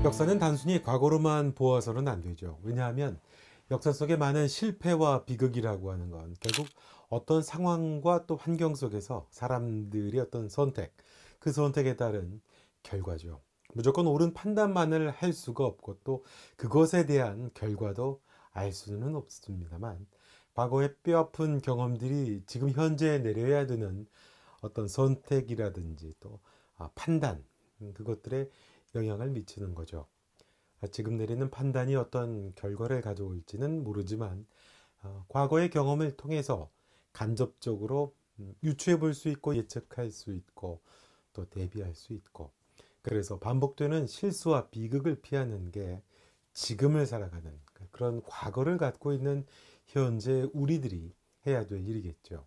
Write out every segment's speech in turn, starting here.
역사는 단순히 과거로만 보아서는 안 되죠. 왜냐하면 역사 속에 많은 실패와 비극이라고 하는 건 결국 어떤 상황과 또 환경 속에서 사람들의 어떤 선택, 그 선택에 따른 결과죠. 무조건 옳은 판단만을 할 수가 없고 또 그것에 대한 결과도 알 수는 없습니다만 과거의 뼈아픈 경험들이 지금 현재 내려야 되는 어떤 선택이라든지 또 판단, 그것들에 영향을 미치는 거죠. 지금 내리는 판단이 어떤 결과를 가져올지는 모르지만 과거의 경험을 통해서 간접적으로 유추해 볼 수 있고 예측할 수 있고 또 대비할 수 있고, 그래서 반복되는 실수와 비극을 피하는 게 지금을 살아가는 그런 과거를 갖고 있는 현재 우리들이 해야 될 일이겠죠.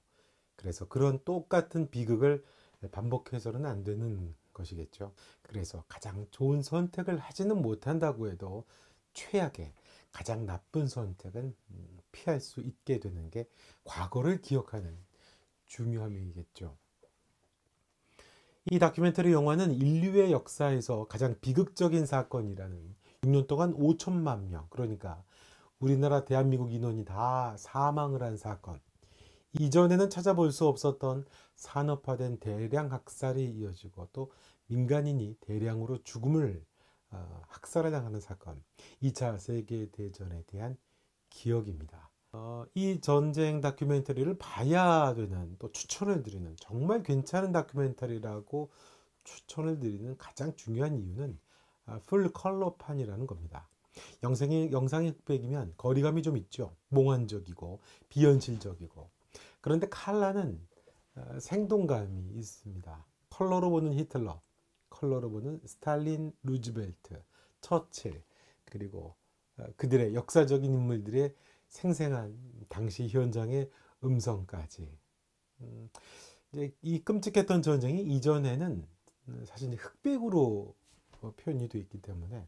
그래서 그런 똑같은 비극을 반복해서는 안 되는 것이겠죠. 그래서 가장 좋은 선택을 하지는 못한다고 해도 최악의 가장 나쁜 선택은 피할 수 있게 되는 게 과거를 기억하는 중요함이겠죠. 이 다큐멘터리 영화는 인류의 역사에서 가장 비극적인 사건이라는 6년 동안 5천만 명, 그러니까 우리나라 대한민국 인원이 다 사망을 한 사건, 이전에는 찾아볼 수 없었던 산업화된 대량 학살이 이어지고 또 민간인이 대량으로 죽음을 학살을 당하는 사건, 2차 세계대전에 대한 기억입니다. 이 전쟁 다큐멘터리를 봐야 되는, 또 추천을 드리는, 정말 괜찮은 다큐멘터리라고 추천을 드리는 가장 중요한 이유는 풀 컬러판이라는 겁니다. 영상이 흑백이면 거리감이 좀 있죠. 몽환적이고 비현실적이고. 그런데 칼라는 생동감이 있습니다. 컬러로 보는 히틀러, 컬러로 보는 스탈린, 루즈벨트, 처칠, 그리고 그들의 역사적인 인물들의 생생한 당시 현장의 음성까지. 이제 이 끔찍했던 전쟁이 이전에는 사실 흑백으로 표현이 되어 있기 때문에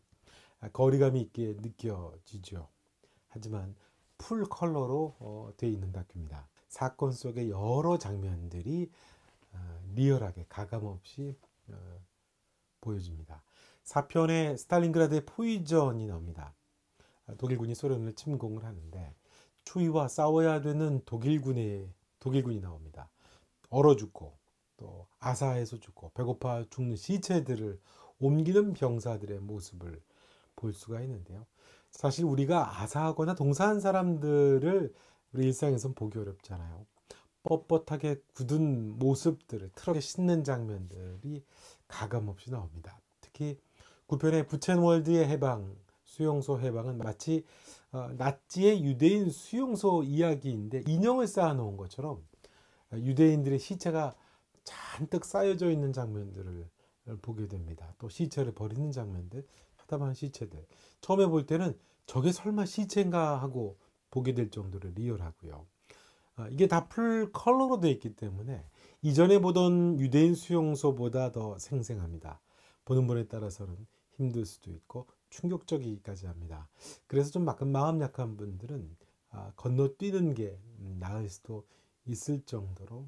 거리감이 있게 느껴지죠. 하지만 풀 컬러로 되어 있는 다큐입니다. 사건 속의 여러 장면들이 리얼하게 가감없이 보여집니다. 4편에 스탈린그라드의 포위전이 나옵니다. 독일군이 소련을 침공을 하는데 추위와 싸워야 되는 독일군이 나옵니다. 얼어 죽고 또 아사해서 죽고 배고파 죽는 시체들을 옮기는 병사들의 모습을 볼 수가 있는데요. 사실 우리가 아사하거나 동사한 사람들을 우리 일상에선 보기 어렵잖아요. 뻣뻣하게 굳은 모습들을 트럭에 싣는 장면들이 가감없이 나옵니다. 특히 9편의 부첸월드의 해방, 수용소 해방은 마치 나치의 유대인 수용소 이야기인데 인형을 쌓아놓은 것처럼 유대인들의 시체가 잔뜩 쌓여져 있는 장면들을 보게 됩니다. 또 시체를 버리는 장면들, 허담한 시체들. 처음에 볼 때는 저게 설마 시체인가 하고 보게 될 정도로 리얼하고요. 이게 다 풀 컬러로 되어 있기 때문에 이전에 보던 유대인 수용소보다 더 생생합니다. 보는 분에 따라서는 힘들 수도 있고 충격적이기까지 합니다. 그래서 좀 마음 약한 분들은 건너뛰는 게 나을 수도 있을 정도로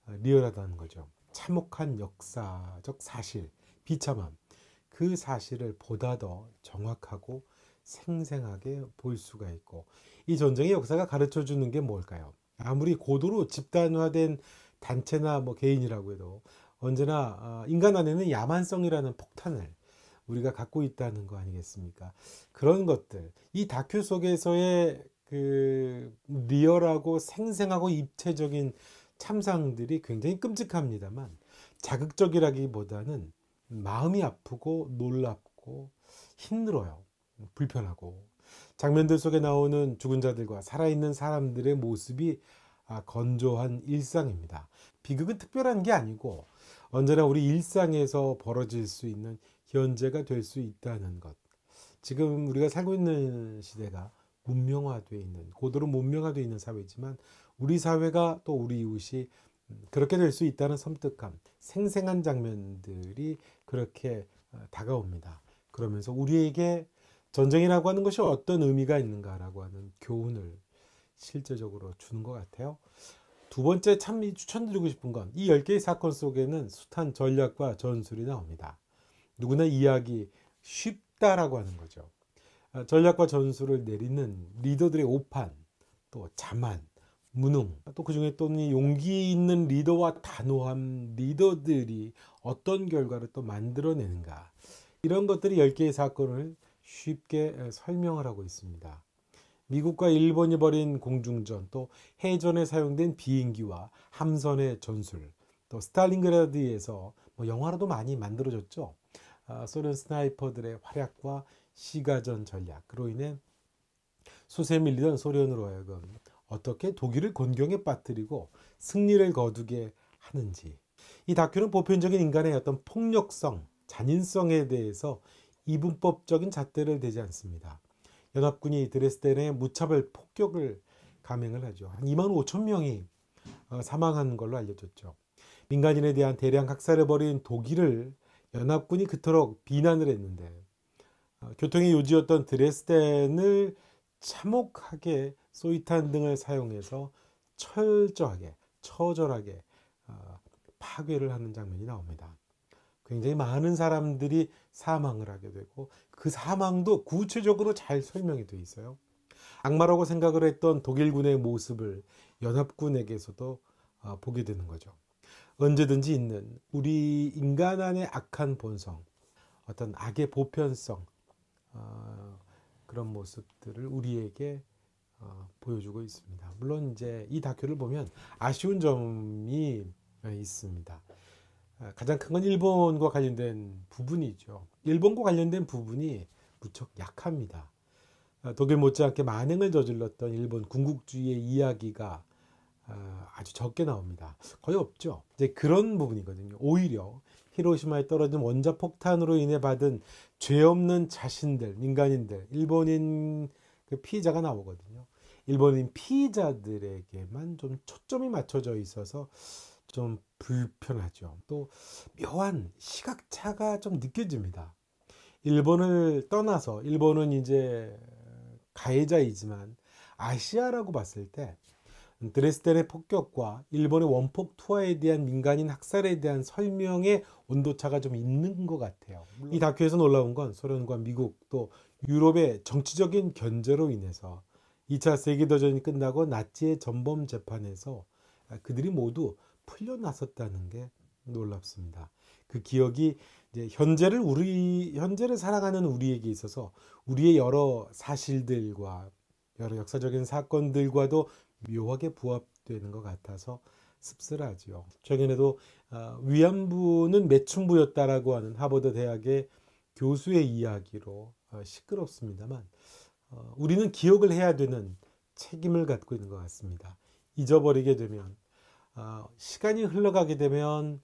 리얼하다는 거죠. 참혹한 역사적 사실, 비참함, 그 사실을 보다 더 정확하고 생생하게 볼 수가 있고, 이 전쟁의 역사가 가르쳐 주는 게 뭘까요? 아무리 고도로 집단화된 단체나 개인이라고 해도 언제나 인간 안에는 야만성이라는 폭탄을 우리가 갖고 있다는 거 아니겠습니까? 그런 것들, 이 다큐 속에서의 그 리얼하고 생생하고 입체적인 참상들이 굉장히 끔찍합니다만 자극적이라기보다는 마음이 아프고 놀랍고 힘들어요. 불편하고. 장면들 속에 나오는 죽은 자들과 살아있는 사람들의 모습이 건조한 일상입니다. 비극은 특별한 게 아니고 언제나 우리 일상에서 벌어질 수 있는 현재가 될 수 있다는 것. 지금 우리가 살고 있는 시대가 문명화되어 있는, 고도로 문명화되어 있는 사회지만 우리 사회가 또 우리 이웃이 그렇게 될 수 있다는 섬뜩함, 생생한 장면들이 그렇게 다가옵니다. 그러면서 우리에게 전쟁이라고 하는 것이 어떤 의미가 있는가라고 하는 교훈을 실제적으로 주는 것 같아요. 두 번째 참 추천드리고 싶은 건 이 10개의 사건 속에는 숱한 전략과 전술이 나옵니다. 누구나 이해하기 쉽다라고 하는 거죠. 전략과 전술을 내리는 리더들의 오판, 또 자만, 무능, 또 그중에 또 용기 있는 리더와 단호한 리더들이 어떤 결과를 또 만들어내는가, 이런 것들이 10개의 사건을 쉽게 설명을 하고 있습니다. 미국과 일본이 벌인 공중전, 또 해전에 사용된 비행기와 함선의 전술, 또 스탈린그라드에서 영화로도 많이 만들어졌죠. 소련 스나이퍼들의 활약과 시가전 전략, 그로 인해 수세 밀리던 소련으로 하여금 어떻게 독일을 곤경에 빠뜨리고 승리를 거두게 하는지, 이 다큐는 보편적인 인간의 어떤 폭력성, 잔인성에 대해서 이분법적인 잣대를 대지 않습니다. 연합군이 드레스덴에 무차별 폭격을 감행을 하죠. 한 2만 5천 명이 사망한 걸로 알려졌죠. 민간인에 대한 대량 학살을 벌인 독일을 연합군이 그토록 비난을 했는데, 교통의 요지였던 드레스덴을 참혹하게 소위탄 등을 사용해서 철저하게, 처절하게 파괴를 하는 장면이 나옵니다. 굉장히 많은 사람들이 사망을 하게 되고, 그 사망도 구체적으로 잘 설명이 되어 있어요. 악마라고 생각을 했던 독일군의 모습을 연합군에게서도 보게 되는 거죠. 언제든지 있는 우리 인간 안의 악한 본성, 어떤 악의 보편성, 그런 모습들을 우리에게 보여주고 있습니다. 물론 이제 이 다큐를 보면 아쉬운 점이 있습니다. 가장 큰 건 일본과 관련된 부분이죠. 일본과 관련된 부분이 무척 약합니다. 독일 못지않게 만행을 저질렀던 일본 군국주의의 이야기가 아주 적게 나옵니다. 거의 없죠. 이제 그런 부분이거든요. 오히려 히로시마에 떨어진 원자폭탄으로 인해 받은 죄 없는 자신들, 민간인들, 일본인 그 피의자가 나오거든요. 일본인 피의자들에게만 좀 초점이 맞춰져 있어서 좀 불편하죠. 또 묘한 시각차가 좀 느껴집니다. 일본을 떠나서, 일본은 이제 가해자이지만 아시아라고 봤을 때 드레스덴의 폭격과 일본의 원폭 투하에 대한 민간인 학살에 대한 설명의 온도차가 좀 있는 것 같아요. 이 다큐에서 놀라운 건 소련과 미국, 또 유럽의 정치적인 견제로 인해서 2차 세계대전이 끝나고 나치의 전범 재판에서 그들이 모두 풀려났었다는 게 놀랍습니다. 그 기억이 이제 현재를 살아가는 우리에게 있어서 우리의 여러 사실들과 여러 역사적인 사건들과도 묘하게 부합되는 것 같아서 씁쓸하지요. 최근에도 위안부는 매춘부였다라고 하는 하버드 대학의 교수의 이야기로 시끄럽습니다만, 우리는 기억을 해야 되는 책임을 갖고 있는 것 같습니다. 잊어버리게 되면, 시간이 흘러가게 되면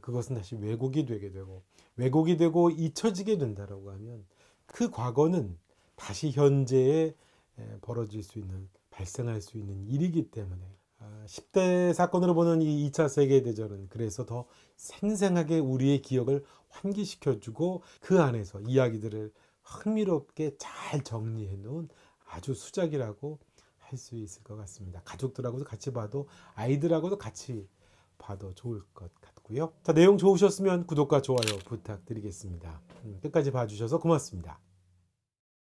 그것은 다시 왜곡이 되게 되고, 왜곡이 되고 잊혀지게 된다라고 하면 그 과거는 다시 현재에 벌어질 수 있는, 발생할 수 있는 일이기 때문에 10대 사건으로 보는 이 2차 세계대전은 그래서 더 생생하게 우리의 기억을 환기시켜주고, 그 안에서 이야기들을 흥미롭게 잘 정리해 놓은 아주 수작이라고 할 수 있을 것 같습니다. 가족들하고도 같이 봐도, 아이들하고도 같이 봐도 좋을 것 같고요. 자, 내용 좋으셨으면 구독과 좋아요 부탁드리겠습니다. 끝까지 봐주셔서 고맙습니다.